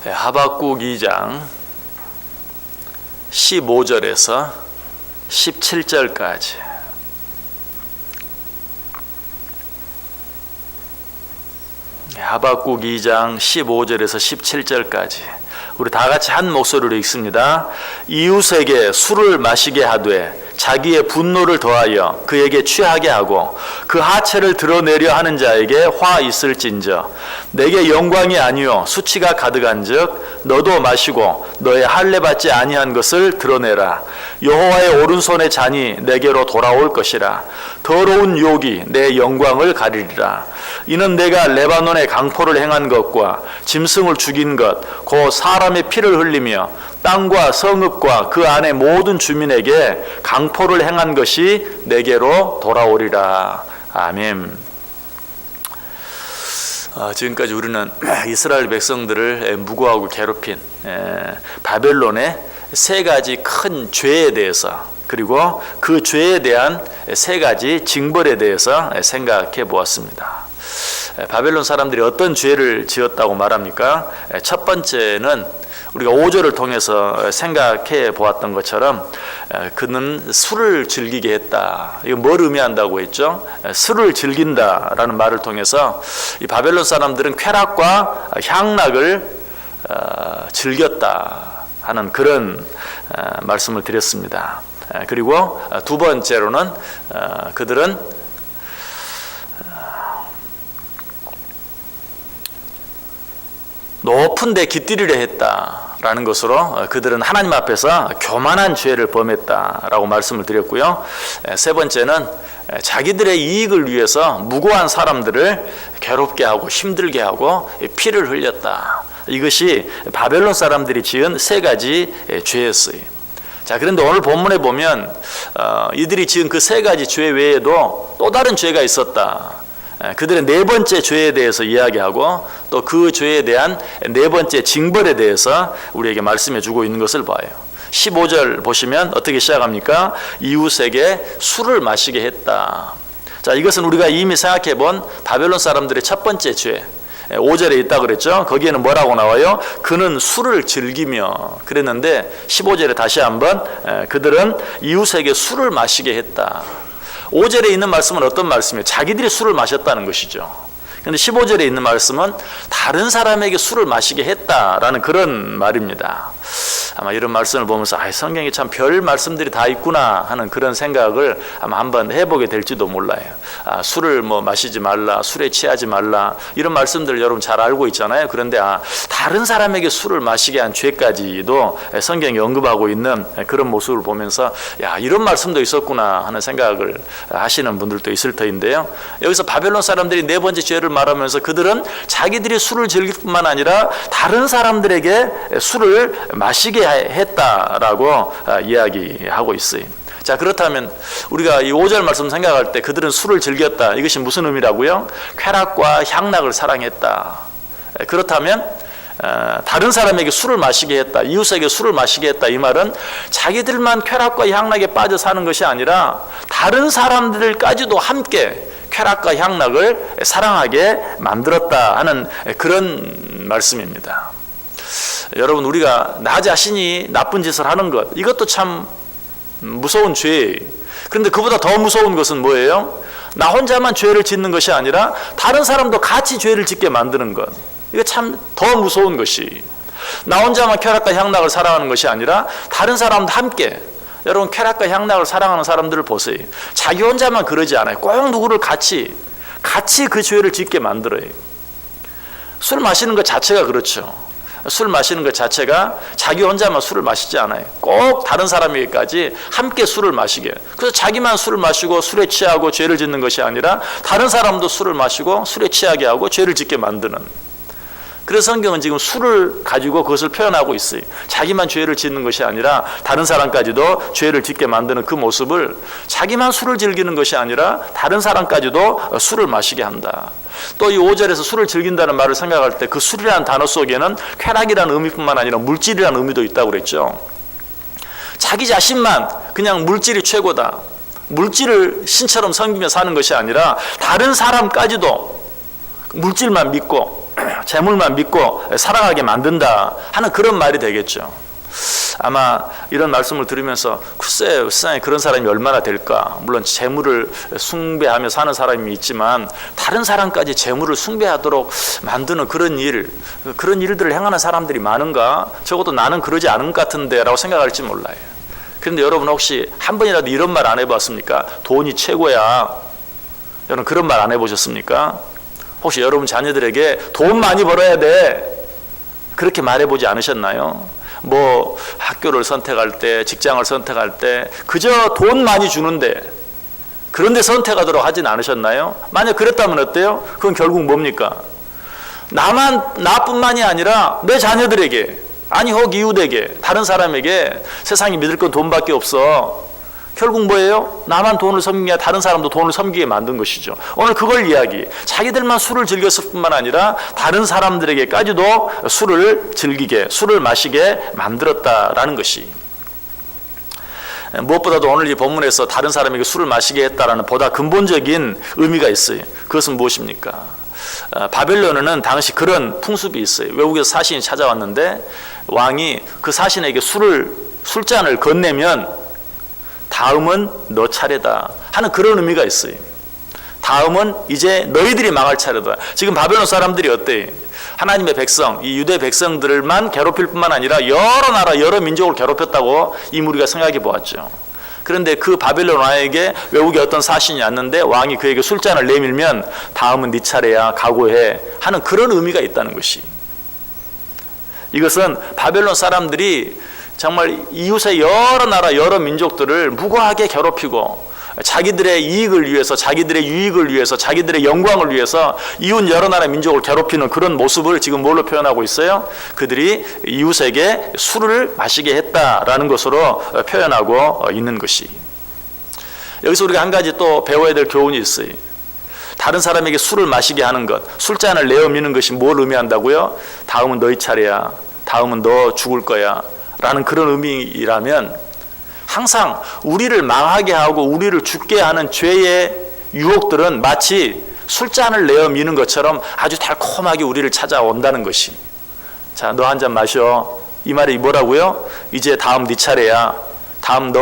하박국 2장 15절에서 17절까지 하박국 2장 15절에서 17절까지 우리 다 같이 한 목소리로 읽습니다. 이웃에게 술을 마시게 하되 자기의 분노를 더하여 그에게 취하게 하고 그 하체를 드러내려 하는 자에게 화 있을진저 내게 영광이 아니요 수치가 가득한즉 너도 마시고 너의 할례 받지 아니한 것을 드러내라. 여호와의 오른손의 잔이 내게로 돌아올 것이라. 더러운 욕이 내 영광을 가리리라. 이는 내가 레바논의 강포를 행한 것과 짐승을 죽인 것 곧 사람의 피를 흘리며 땅과 성읍과 그 안의 모든 주민에게 강포를 행한 것이 내게로 돌아오리라. 아멘. 지금까지 우리는 이스라엘 백성들을 무고하고 괴롭힌 바벨론의 세 가지 큰 죄에 대해서 그리고 그 죄에 대한 세 가지 징벌에 대해서 생각해 보았습니다. 바벨론 사람들이 어떤 죄를 지었다고 말합니까? 첫 번째는 우리가 5절을 통해서 생각해 보았던 것처럼 그는 술을 즐기게 했다. 이거 뭘 의미한다고 했죠? 술을 즐긴다라는 말을 통해서 이 바벨론 사람들은 쾌락과 향락을 즐겼다 하는 그런 말씀을 드렸습니다. 그리고 두 번째로는 그들은 높은 데 깃들이려 했다라는 것으로 그들은 하나님 앞에서 교만한 죄를 범했다라고 말씀을 드렸고요. 세 번째는 자기들의 이익을 위해서 무고한 사람들을 괴롭게 하고 힘들게 하고 피를 흘렸다. 이것이 바벨론 사람들이 지은 세 가지 죄였어요. 자, 그런데 오늘 본문에 보면 이들이 지은 그 세 가지 죄 외에도 또 다른 죄가 있었다. 그들의 네 번째 죄에 대해서 이야기하고 또 그 죄에 대한 네 번째 징벌에 대해서 우리에게 말씀해 주고 있는 것을 봐요. 15절 보시면 어떻게 시작합니까? 이웃에게 술을 마시게 했다. 자, 이것은 우리가 이미 생각해 본 바벨론 사람들의 첫 번째 죄. 5절에 있다고 그랬죠. 거기에는 뭐라고 나와요? 그는 술을 즐기며 그랬는데 15절에 다시 한번 그들은 이웃에게 술을 마시게 했다. 5절에 있는 말씀은 어떤 말씀이에요? 자기들이 술을 마셨다는 것이죠. 그런데 15절에 있는 말씀은 다른 사람에게 술을 마시게 했다라는 그런 말입니다. 아마 이런 말씀을 보면서 성경에 참 별 말씀들이 다 있구나 하는 그런 생각을 아마 한번 해보게 될지도 몰라요. 술을 마시지 말라, 술에 취하지 말라 이런 말씀들 여러분 잘 알고 있잖아요. 그런데 다른 사람에게 술을 마시게 한 죄까지도 성경이 언급하고 있는 그런 모습을 보면서 이런 말씀도 있었구나 하는 생각을 하시는 분들도 있을 터인데요. 여기서 바벨론 사람들이 네 번째 죄를 말하면서 그들은 자기들이 술을 즐길 뿐만 아니라 다른 사람들에게 술을 마시게 했다라고 이야기하고 있어요. 자, 그렇다면 우리가 이 5절 말씀 생각할 때 그들은 술을 즐겼다. 이것이 무슨 의미라고요? 쾌락과 향락을 사랑했다. 그렇다면 다른 사람에게 술을 마시게 했다. 이웃에게 술을 마시게 했다. 이 말은 자기들만 쾌락과 향락에 빠져 사는 것이 아니라 다른 사람들까지도 함께 쾌락과 향락을 사랑하게 만들었다 하는 그런 말씀입니다. 여러분, 우리가 나 자신이 나쁜 짓을 하는 것, 이것도 참 무서운 죄예요. 그런데 그보다 더 무서운 것은 뭐예요? 나 혼자만 죄를 짓는 것이 아니라 다른 사람도 같이 죄를 짓게 만드는 것. 이거 참 더 무서운 것이, 나 혼자만 쾌락과 향락을 사랑하는 것이 아니라 다른 사람도 함께. 여러분, 쾌락과 향락을 사랑하는 사람들을 보세요. 자기 혼자만 그러지 않아요. 꼭 누구를 같이 그 죄를 짓게 만들어요. 술 마시는 것 자체가 그렇죠. 술 마시는 것 자체가 자기 혼자만 술을 마시지 않아요. 꼭 다른 사람에게까지 함께 술을 마시게. 그래서 자기만 술을 마시고 술에 취하고 죄를 짓는 것이 아니라 다른 사람도 술을 마시고 술에 취하게 하고 죄를 짓게 만드는. 그래서 성경은 지금 술을 가지고 그것을 표현하고 있어요. 자기만 죄를 짓는 것이 아니라 다른 사람까지도 죄를 짓게 만드는 그 모습을, 자기만 술을 즐기는 것이 아니라 다른 사람까지도 술을 마시게 한다. 또 이 5절에서 술을 즐긴다는 말을 생각할 때 그 술이라는 단어 속에는 쾌락이라는 의미뿐만 아니라 물질이라는 의미도 있다고 그랬죠. 자기 자신만 그냥 물질이 최고다, 물질을 신처럼 섬기며 사는 것이 아니라 다른 사람까지도 물질만 믿고 재물만 믿고 살아가게 만든다 하는 그런 말이 되겠죠. 아마 이런 말씀을 들으면서 글쎄 세상에 그런 사람이 얼마나 될까. 물론 재물을 숭배하며 사는 사람이 있지만 다른 사람까지 재물을 숭배하도록 만드는 그런 일들을 행하는 사람들이 많은가. 적어도 나는 그러지 않은 것 같은데 라고 생각할지 몰라요. 그런데 여러분 혹시 한 번이라도 이런 말 안 해봤습니까? 돈이 최고야. 여러분 그런 말 안 해보셨습니까? 혹시 여러분 자녀들에게 돈 많이 벌어야 돼 그렇게 말해보지 않으셨나요? 뭐 학교를 선택할 때, 직장을 선택할 때 그저 돈 많이 주는데 그런데 선택하도록 하진 않으셨나요? 만약 그랬다면 어때요? 그건 결국 뭡니까? 나뿐만이 아니라 내 자녀들에게, 아니 혹 이웃에게, 다른 사람에게 세상에 믿을 건 돈밖에 없어. 결국 뭐예요? 나만 돈을 섬기게, 다른 사람도 돈을 섬기게 만든 것이죠. 오늘 그걸 이야기. 자기들만 술을 즐겼을 뿐만 아니라 다른 사람들에게까지도 술을 즐기게, 술을 마시게 만들었다라는 것이. 무엇보다도 오늘 이 본문에서 다른 사람에게 술을 마시게 했다라는 보다 근본적인 의미가 있어요. 그것은 무엇입니까? 바벨론에는 당시 그런 풍습이 있어요. 외국에서 사신이 찾아왔는데 왕이 그 사신에게 술잔을 건네면 다음은 너 차례다 하는 그런 의미가 있어요. 다음은 이제 너희들이 망할 차례다. 지금 바벨론 사람들이 어때요? 하나님의 백성, 이 유대 백성들만 괴롭힐 뿐만 아니라 여러 나라, 여러 민족을 괴롭혔다고 이 무리가 생각해 보았죠. 그런데 그 바벨론 왕에게 외국에 어떤 사신이 왔는데 왕이 그에게 술잔을 내밀면 다음은 네 차례야, 각오해 하는 그런 의미가 있다는 것이. 이것은 바벨론 사람들이 정말 이웃의 여러 나라 여러 민족들을 무고하게 괴롭히고 자기들의 이익을 위해서, 자기들의 유익을 위해서, 자기들의 영광을 위해서 이웃 여러 나라 민족을 괴롭히는 그런 모습을 지금 뭘로 표현하고 있어요? 그들이 이웃에게 술을 마시게 했다라는 것으로 표현하고 있는 것이. 여기서 우리가 한 가지 또 배워야 될 교훈이 있어요. 다른 사람에게 술을 마시게 하는 것, 술잔을 내어 미는 것이 뭘 의미한다고요? 다음은 너희 차례야, 다음은 너 죽을 거야 라는 그런 의미라면 항상 우리를 망하게 하고 우리를 죽게 하는 죄의 유혹들은 마치 술잔을 내어 미는 것처럼 아주 달콤하게 우리를 찾아온다는 것이. 자, 너 한 잔 마셔. 이 말이 뭐라고요? 이제 다음 네 차례야. 다음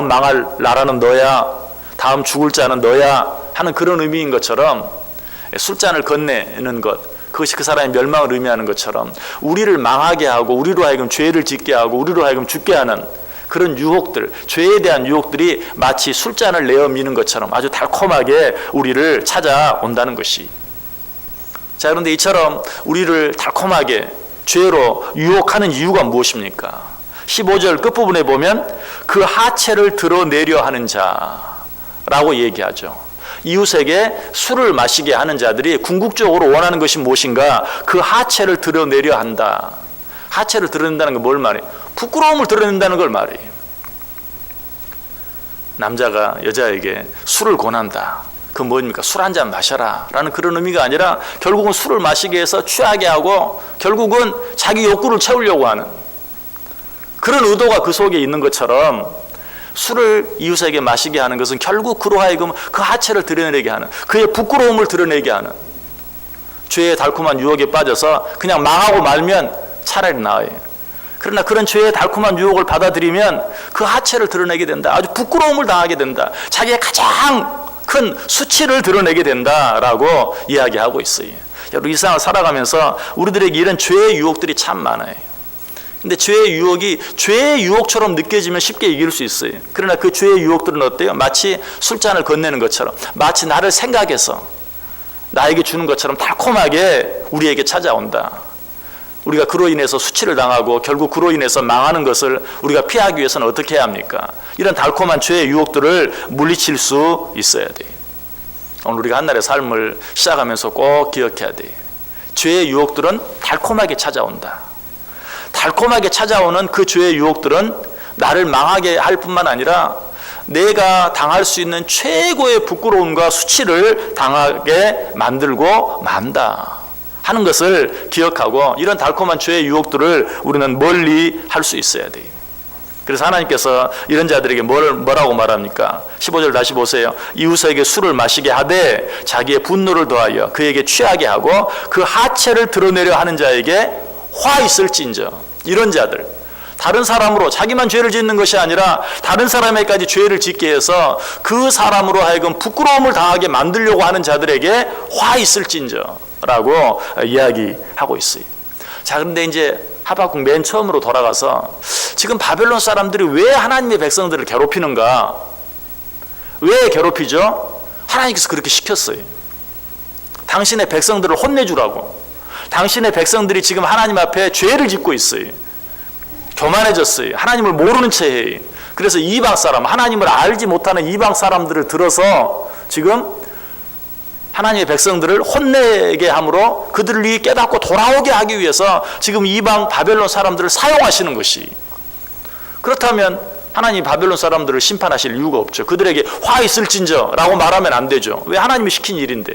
망할 나라는 너야. 다음 죽을 자는 너야 하는 그런 의미인 것처럼 술잔을 건네는 것, 그것이 그 사람의 멸망을 의미하는 것처럼 우리를 망하게 하고 우리로 하여금 죄를 짓게 하고 우리로 하여금 죽게 하는 그런 유혹들, 죄에 대한 유혹들이 마치 술잔을 내어 미는 것처럼 아주 달콤하게 우리를 찾아온다는 것이. 자, 그런데 이처럼 우리를 달콤하게 죄로 유혹하는 이유가 무엇입니까? 15절 끝부분에 보면 그 하체를 드러내려 하는 자라고 얘기하죠. 이웃에게 술을 마시게 하는 자들이 궁극적으로 원하는 것이 무엇인가? 그 하체를 드러내려 한다. 하체를 드러낸다는 건 뭘 말해요? 부끄러움을 드러낸다는 걸 말해요. 남자가 여자에게 술을 권한다. 그건 뭡니까? 술 한 잔 마셔라 라는 그런 의미가 아니라 결국은 술을 마시게 해서 취하게 하고 결국은 자기 욕구를 채우려고 하는 그런 의도가 그 속에 있는 것처럼 술을 이웃에게 마시게 하는 것은 결국 그로 하여금 그 하체를 드러내게 하는, 그의 부끄러움을 드러내게 하는, 죄의 달콤한 유혹에 빠져서 그냥 망하고 말면 차라리 나아요. 그러나 그런 죄의 달콤한 유혹을 받아들이면 그 하체를 드러내게 된다. 아주 부끄러움을 당하게 된다. 자기의 가장 큰 수치를 드러내게 된다라고 이야기하고 있어요. 여러분, 이 세상을 살아가면서 우리들에게 이런 죄의 유혹들이 참 많아요. 근데 죄의 유혹이 죄의 유혹처럼 느껴지면 쉽게 이길 수 있어요. 그러나 그 죄의 유혹들은 어때요? 마치 술잔을 건네는 것처럼, 마치 나를 생각해서 나에게 주는 것처럼 달콤하게 우리에게 찾아온다. 우리가 그로 인해서 수치를 당하고 결국 그로 인해서 망하는 것을 우리가 피하기 위해서는 어떻게 해야 합니까? 이런 달콤한 죄의 유혹들을 물리칠 수 있어야 돼요. 오늘 우리가 한날의 삶을 시작하면서 꼭 기억해야 돼요. 죄의 유혹들은 달콤하게 찾아온다. 달콤하게 찾아오는 그 죄의 유혹들은 나를 망하게 할 뿐만 아니라 내가 당할 수 있는 최고의 부끄러움과 수치를 당하게 만들고 만다 하는 것을 기억하고 이런 달콤한 죄의 유혹들을 우리는 멀리 할 수 있어야 돼요. 그래서 하나님께서 이런 자들에게 뭐라고 말합니까? 15절 다시 보세요. 이웃에게 술을 마시게 하되 자기의 분노를 더하여 그에게 취하게 하고 그 하체를 드러내려 하는 자에게 화 있을진저. 이런 자들, 다른 사람으로 자기만 죄를 짓는 것이 아니라 다른 사람에게까지 죄를 짓게 해서 그 사람으로 하여금 부끄러움을 당하게 만들려고 하는 자들에게 화 있을진저 라고 이야기하고 있어요. 자, 그런데 이제 하박국 맨 처음으로 돌아가서 지금 바벨론 사람들이 왜 하나님의 백성들을 괴롭히는가? 왜 괴롭히죠? 하나님께서 그렇게 시켰어요. 당신의 백성들을 혼내주라고. 당신의 백성들이 지금 하나님 앞에 죄를 짓고 있어요. 교만해졌어요. 하나님을 모르는 채 해요. 그래서 이방 사람, 하나님을 알지 못하는 이방 사람들을 들어서 지금 하나님의 백성들을 혼내게 함으로 그들을 깨닫고 돌아오게 하기 위해서 지금 이방 바벨론 사람들을 사용하시는 것이. 그렇다면 하나님이 바벨론 사람들을 심판하실 이유가 없죠. 그들에게 화 있을진저 라고 말하면 안 되죠. 왜? 하나님이 시킨 일인데.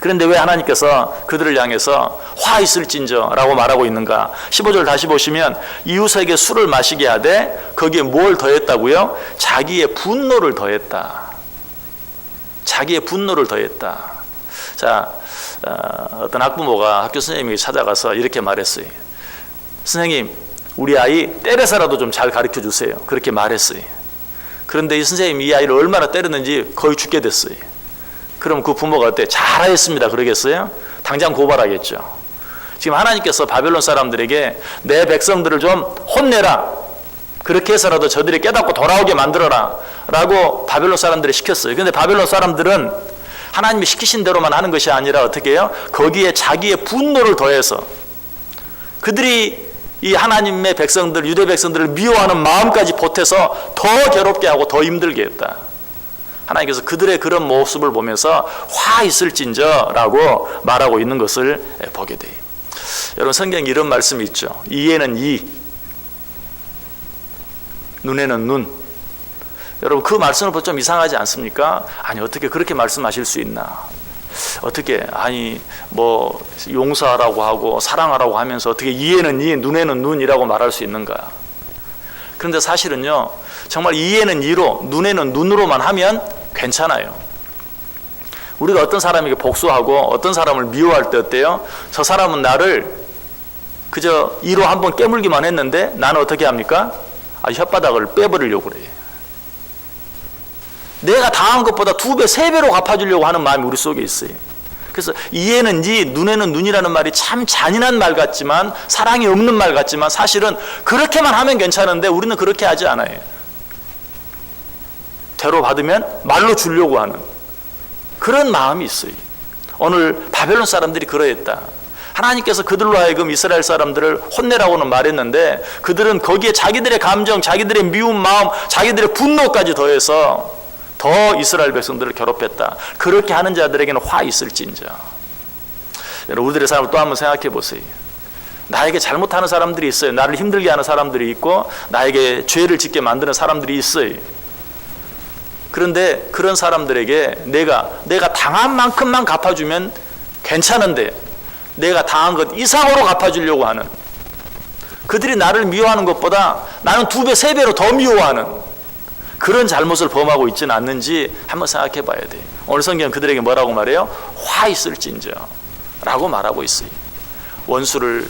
그런데 왜 하나님께서 그들을 향해서 화 있을진저 라고 말하고 있는가? 15절 다시 보시면 이웃에게 술을 마시게 하되 거기에 뭘 더했다고요? 자기의 분노를 더했다. 자기의 분노를 더했다. 자, 어떤 학부모가 학교 선생님에게 찾아가서 이렇게 말했어요. 선생님, 우리 아이 때려서라도 좀 잘 가르쳐 주세요. 그렇게 말했어요. 그런데 이 선생님이 이 아이를 얼마나 때렸는지 거의 죽게 됐어요. 그럼 그 부모가 어때? 잘하였습니다 그러겠어요? 당장 고발하겠죠. 지금 하나님께서 바벨론 사람들에게 내 백성들을 좀 혼내라. 그렇게 해서라도 저들이 깨닫고 돌아오게 만들어라 라고 바벨론 사람들이 시켰어요. 그런데 바벨론 사람들은 하나님이 시키신 대로만 하는 것이 아니라 어떻게 해요? 거기에 자기의 분노를 더해서 그들이 이 하나님의 백성들, 유대 백성들을 미워하는 마음까지 보태서 더 괴롭게 하고 더 힘들게 했다. 하나님께서 그들의 그런 모습을 보면서 화 있을진저 라고 말하고 있는 것을 보게 돼요. 여러분, 성경에 이런 말씀이 있죠. 이에는 이, 눈에는 눈. 여러분, 그 말씀을 보면 좀 이상하지 않습니까? 아니, 어떻게 그렇게 말씀하실 수 있나? 어떻게, 아니, 뭐 용서하라고 하고 사랑하라고 하면서 어떻게 이에는 이, 눈에는 눈이라고 말할 수 있는가? 그런데 사실은요, 정말 이에는 이로, 눈에는 눈으로만 하면 괜찮아요. 우리가 어떤 사람에게 복수하고 어떤 사람을 미워할 때 어때요? 저 사람은 나를 그저 이로 한번 깨물기만 했는데 나는 어떻게 합니까? 혓바닥을 빼버리려고 그래요. 내가 당한 것보다 2배, 3배로 갚아주려고 하는 마음이 우리 속에 있어요. 그래서 이에는 이, 눈에는 눈이라는 말이 참 잔인한 말 같지만, 사랑이 없는 말 같지만 사실은 그렇게만 하면 괜찮은데 우리는 그렇게 하지 않아요. 대로 받으면 말로 주려고 하는 그런 마음이 있어요. 오늘 바벨론 사람들이 그러했다. 하나님께서 그들로 하여금 이스라엘 사람들을 혼내라고는 말했는데 그들은 거기에 자기들의 감정, 자기들의 미운 마음, 자기들의 분노까지 더해서 더 이스라엘 백성들을 괴롭혔다. 그렇게 하는 자들에게는 화 있을진저. 여러분, 우리들의 삶을 또 한번 생각해 보세요. 나에게 잘못하는 사람들이 있어요. 나를 힘들게 하는 사람들이 있고 나에게 죄를 짓게 만드는 사람들이 있어요. 그런데 그런 사람들에게 내가 당한 만큼만 갚아주면 괜찮은데 내가 당한 것 이상으로 갚아주려고 하는, 그들이 나를 미워하는 것보다 나는 2배, 3배로 더 미워하는 그런 잘못을 범하고 있지는 않는지 한번 생각해 봐야 돼요. 오늘 성경은 그들에게 뭐라고 말해요? 화 있을진저 라고 말하고 있어요. 원수를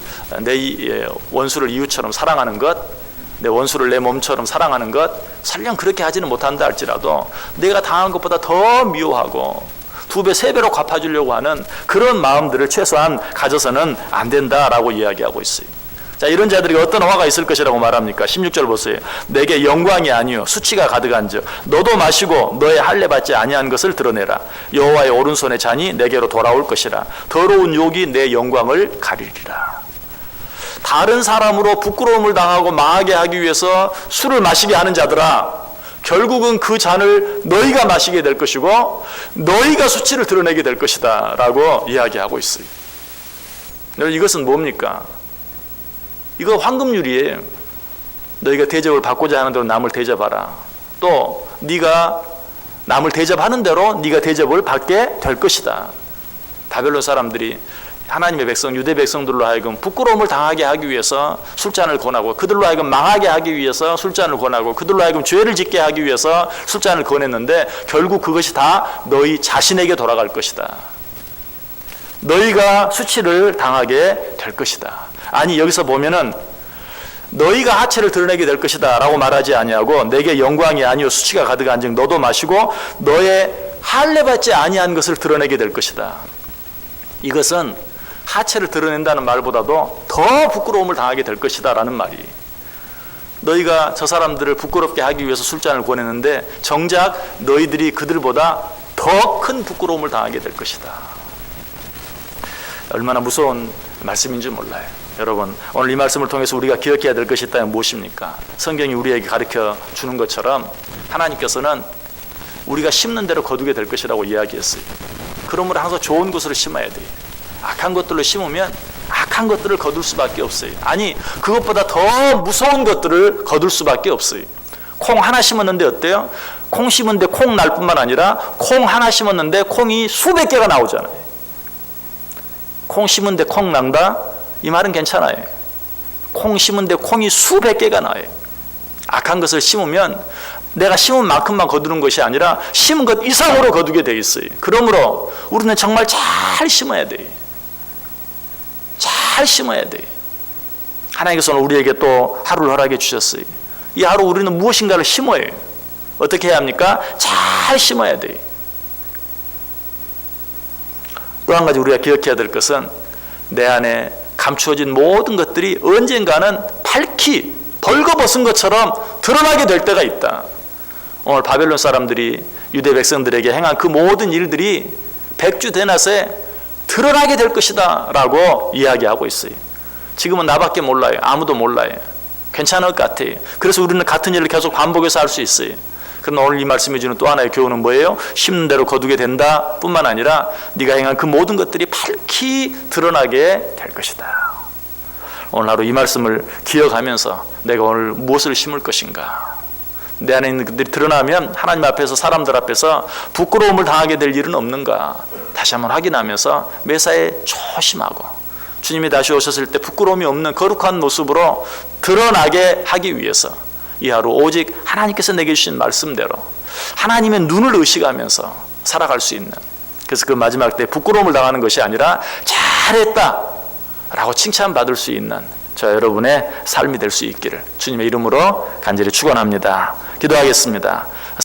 이웃처럼 사랑하는 것, 내 원수를 내 몸처럼 사랑하는 것, 설령 그렇게 하지는 못한다 할지라도 내가 당한 것보다 더 미워하고 2배, 3배로 갚아주려고 하는 그런 마음들을 최소한 가져서는 안 된다라고 이야기하고 있어요. 자, 이런 자들에게 어떤 화가 있을 것이라고 말합니까? 16절 보세요. 내게 영광이 아니요 수치가 가득한즉 너도 마시고 너의 할례 받지 아니한 것을 드러내라. 여호와의 오른손의 잔이 내게로 돌아올 것이라. 더러운 욕이 내 영광을 가리리라. 다른 사람으로 부끄러움을 당하고 망하게 하기 위해서 술을 마시게 하는 자들아, 결국은 그 잔을 너희가 마시게 될 것이고 너희가 수치를 드러내게 될 것이다 라고 이야기하고 있어요. 여러분, 이것은 뭡니까? 이거 황금률이에요. 너희가 대접을 받고자 하는 대로 남을 대접하라. 또 네가 남을 대접하는 대로 네가 대접을 받게 될 것이다. 바벨론 사람들이 하나님의 백성, 유대 백성들로 하여금 부끄러움을 당하게 하기 위해서 술잔을 권하고, 그들로 하여금 망하게 하기 위해서 술잔을 권하고, 그들로 하여금 죄를 짓게 하기 위해서 술잔을 권했는데 결국 그것이 다 너희 자신에게 돌아갈 것이다. 너희가 수치를 당하게 될 것이다. 아니, 여기서 보면은 너희가 하체를 드러내게 될 것이다 라고 말하지 아니하고, 내게 영광이 아니요 수치가 가득한즉 너도 마시고 너의 할례받지 아니한 것을 드러내게 될 것이다. 이것은 하체를 드러낸다는 말보다도 더 부끄러움을 당하게 될 것이다 라는 말이, 너희가 저 사람들을 부끄럽게 하기 위해서 술잔을 권했는데 정작 너희들이 그들보다 더 큰 부끄러움을 당하게 될 것이다. 얼마나 무서운 말씀인지 몰라요. 여러분, 오늘 이 말씀을 통해서 우리가 기억해야 될 것이 있다면 무엇입니까? 성경이 우리에게 가르쳐 주는 것처럼 하나님께서는 우리가 심는 대로 거두게 될 것이라고 이야기했어요. 그러므로 항상 좋은 것으로 심어야 돼요. 악한 것들로 심으면 악한 것들을 거둘 수밖에 없어요. 아니, 그것보다 더 무서운 것들을 거둘 수밖에 없어요. 콩 하나 심었는데 어때요? 콩 심은데 콩 날 뿐만 아니라 콩 하나 심었는데 콩이 수백 개가 나오잖아요. 콩 심은데 콩 난다? 이 말은 괜찮아요. 콩 심은데 콩이 수백 개가 나요. 악한 것을 심으면 내가 심은 만큼만 거두는 것이 아니라 심은 것 이상으로 거두게 돼 있어요. 그러므로 우리는 정말 잘 심어야 돼요. 잘 심어야 돼요. 하나님께서 우리에게 또 하루를 허락해 주셨어요. 이 하루 우리는 무엇인가를 심어야 해요. 어떻게 해야 합니까? 잘 심어야 돼요. 또 한 가지 우리가 기억해야 될 것은, 내 안에 감추어진 모든 것들이 언젠가는 밝히 벌거벗은 것처럼 드러나게 될 때가 있다. 오늘 바벨론 사람들이 유대 백성들에게 행한 그 모든 일들이 백주대낮에 드러나게 될 것이다 라고 이야기하고 있어요. 지금은 나밖에 몰라요. 아무도 몰라요. 괜찮을 것 같아요. 그래서 우리는 같은 일을 계속 반복해서 할 수 있어요. 그러나 오늘 이 말씀이 주는 또 하나의 교훈은 뭐예요? 심는 대로 거두게 된다 뿐만 아니라 네가 행한 그 모든 것들이 밝히 드러나게 될 것이다. 오늘 하루 이 말씀을 기억하면서 내가 오늘 무엇을 심을 것인가, 내 안에 있는 것들이 드러나면 하나님 앞에서, 사람들 앞에서 부끄러움을 당하게 될 일은 없는가 다시 한번 확인하면서 매사에 조심하고, 주님이 다시 오셨을 때 부끄러움이 없는 거룩한 모습으로 드러나게 하기 위해서 이 하루 오직 하나님께서 내게 주신 말씀대로 하나님의 눈을 의식하면서 살아갈 수 있는, 그래서 그 마지막 때 부끄러움을 당하는 것이 아니라 잘했다 라고 칭찬받을 수 있는 저 여러분의 삶이 될 수 있기를 주님의 이름으로 간절히 축원합니다. 기도하겠습니다.